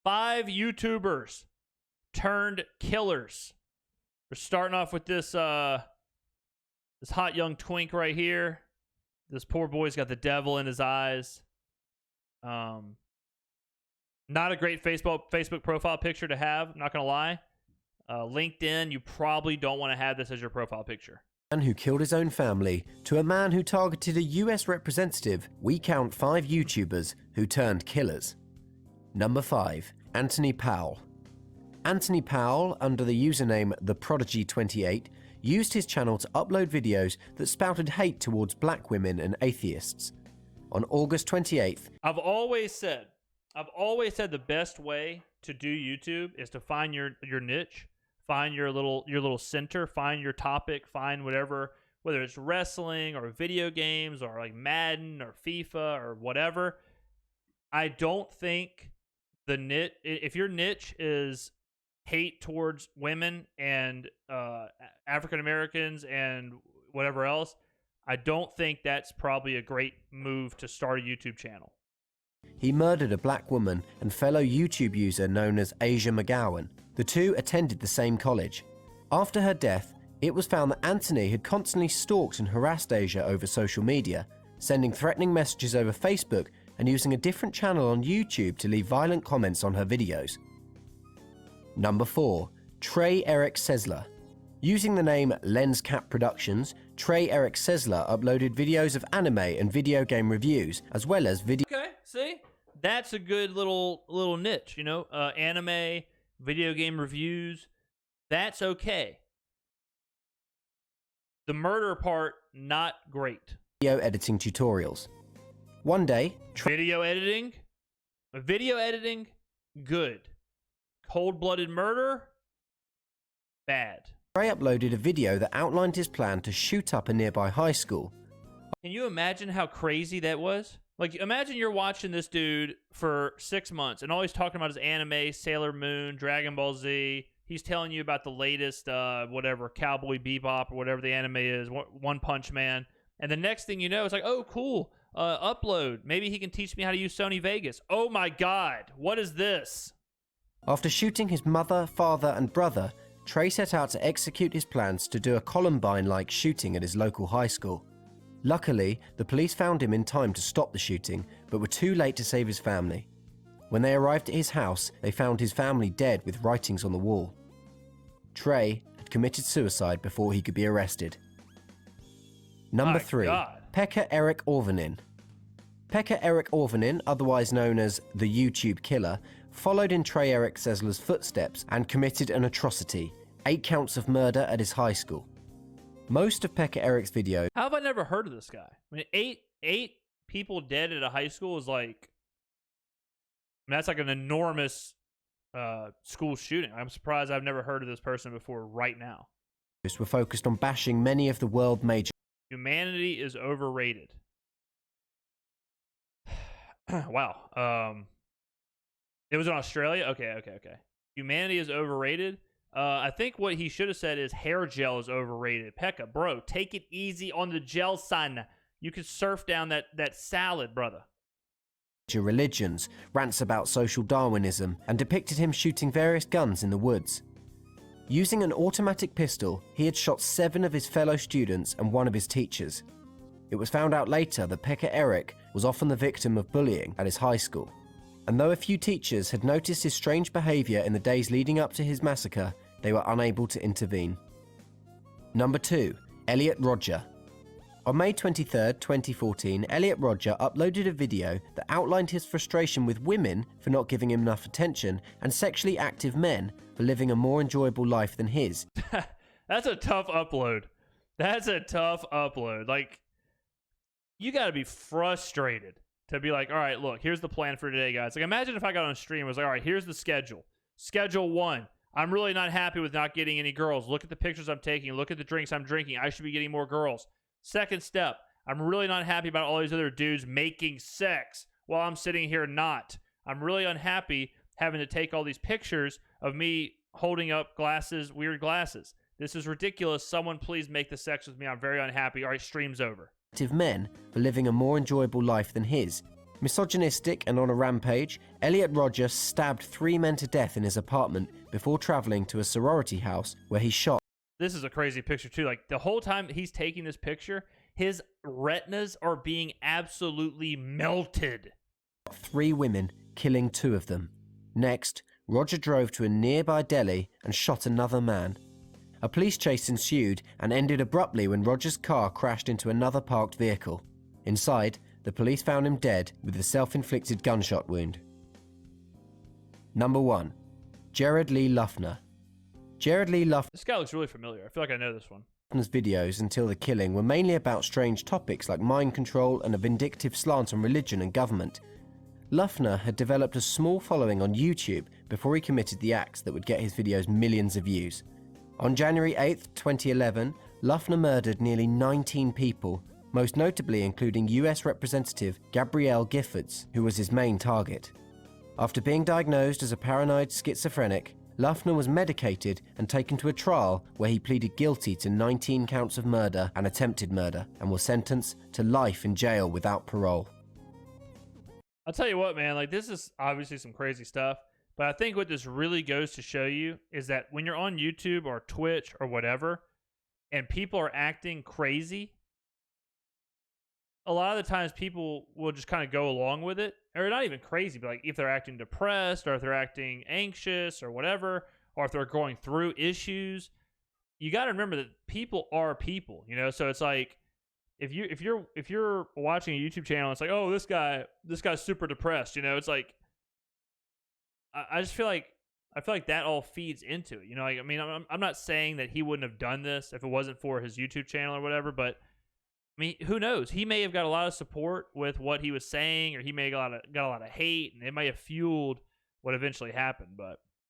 5 YouTubers turned killers. We're starting off with this this hot young twink right here. This poor boy's got the devil in his eyes. Not a great Facebook profile picture to have, I'm not gonna lie. LinkedIn, you probably don't want to have this as your profile picture. Man who killed his own family to a man who targeted a US representative, we count 5 YouTubers who turned killers. Number 5, Anthony Powell. Anthony Powell, under the username TheProdigy28, used his channel to upload videos that spouted hate towards black women and atheists. On August 28th, I've always said the best way to do YouTube is to find your niche, find your little center, find your topic, find whatever, whether it's wrestling or video games or like Madden or FIFA or whatever. I don't think the niche, if your niche is hate towards women and African Americans and whatever else, I don't think that's probably a great move to start a YouTube channel. he murdered a black woman and fellow YouTube user known as Asia McGowan. The two attended the same college. After her death, it was found that Anthony had constantly stalked and harassed Asia over social media, sending threatening messages over Facebook and using a different channel on YouTube to leave violent comments on her videos. Number 4. Trey Eric Sesler. Using the name LensCap Productions, Trey Eric Sesler uploaded videos of anime and video game reviews, as well as video. Okay, see? That's a good little niche, you know? Anime, video game reviews, that's okay. The murder part, not great. Video editing tutorials. One day, Video editing, good. Cold-blooded murder, bad. Trey uploaded a video that outlined his plan to shoot up a nearby high school. Can you imagine how crazy that was? Like, imagine you're watching this dude for 6 months, and all he's talking about is anime, Sailor Moon, Dragon Ball Z. He's telling you about the latest, whatever, Cowboy Bebop or whatever the anime is, One Punch Man. And the next thing you know, it's like, oh, cool, upload. Maybe he can teach me how to use Sony Vegas. Oh my God, what is this? After shooting his mother, father, and brother, Trey set out to execute his plans to do a Columbine-like shooting at his local high school. Luckily, the police found him in time to stop the shooting, but were too late to save his family. When they arrived at his house, they found his family dead with writings on the wall. Trey had committed suicide before he could be arrested. Number 3. PEKKA Eric AUVINEN. PEKKA Eric AUVINEN, otherwise known as the YouTube Killer, followed in Trey Eric Sesler's footsteps and committed an atrocity, 8 counts of murder at his high school. Most of PEKKA Eric's videos... How have I never heard of this guy? I mean, eight people dead at a high school is like... I mean, that's like an enormous school shooting. I'm surprised I've never heard of this person before right now. were focused on bashing many of the world major... Humanity is overrated. Wow. It was in Australia? Okay. Humanity is overrated. I think what he should have said is hair gel is overrated. PEKKA, bro, take it easy on the gel, son. You can surf down that salad, brother. Religions, rants about social Darwinism, and depicted him shooting various guns in the woods. Using an automatic pistol, he had shot 7 of his fellow students and 1 of his teachers. It was found out later that PEKKA Eric was often the victim of bullying at his high school. And though a few teachers had noticed his strange behavior in the days leading up to his massacre, they were unable to intervene. Number 2. ELLIOT RODGER. On May 23, 2014, ELLIOT RODGER uploaded a video that outlined his frustration with women for not giving him enough attention and sexually active men for living a more enjoyable life than his. That's a tough upload. Like, you gotta be frustrated to be like, all right, look, here's the plan for today, guys. Like, imagine if I got on a stream and was like, all right, here's the schedule. Schedule 1. I'm really not happy with not getting any girls. Look at the pictures I'm taking. Look at the drinks I'm drinking. I should be getting more girls. Second step, I'm really not happy about all these other dudes making sex while I'm sitting here not. I'm really unhappy having to take all these pictures of me holding up glasses, weird glasses. This is ridiculous. Someone please make the sex with me. I'm very unhappy. All right, stream's over. Men for living a more enjoyable life than his. Misogynistic and on a rampage, Elliot Rodger stabbed 3 men to death in his apartment before traveling to a sorority house where he shot. This is a crazy picture too. Like the whole time he's taking this picture, his retinas are being absolutely melted. 3 women, killing 2 of them. Next, Rodger drove to a nearby deli and shot another man. A police chase ensued and ended abruptly when Rodger's car crashed into another parked vehicle. Inside, the police found him dead with a self-inflicted gunshot wound. Number 1. Jared Lee Loughner. Jared Lee This guy looks really familiar. I feel like I know this one. Loughner's videos until the killing were mainly about strange topics like mind control and a vindictive slant on religion and government. Loughner had developed a small following on YouTube before he committed the acts that would get his videos millions of views. On January 8, 2011, Loughner murdered nearly 19 people, most notably including US Representative Gabrielle Giffords, who was his main target. After being diagnosed as a paranoid schizophrenic, Loughner was medicated and taken to a trial where he pleaded guilty to 19 counts of murder and attempted murder and was sentenced to life in jail without parole. I'll tell you what, man, like this is obviously some crazy stuff, but I think what this really goes to show you is that when you're on YouTube or Twitch or whatever, and people are acting crazy, a lot of the times people will just kind of go along with it, or not even crazy, but like if they're acting depressed or if they're acting anxious or whatever, or if they're going through issues, you got to remember that people are people, you know? So it's like, if you're watching a YouTube channel, it's like, oh, this guy's super depressed, you know? It's like, I just feel like that all feeds into it, you know? Like, I mean, I'm not saying that he wouldn't have done this if it wasn't for his YouTube channel or whatever, but I mean, who knows? He may have got a lot of support with what he was saying, or he may have got a lot of hate, and it may have fueled what eventually happened. But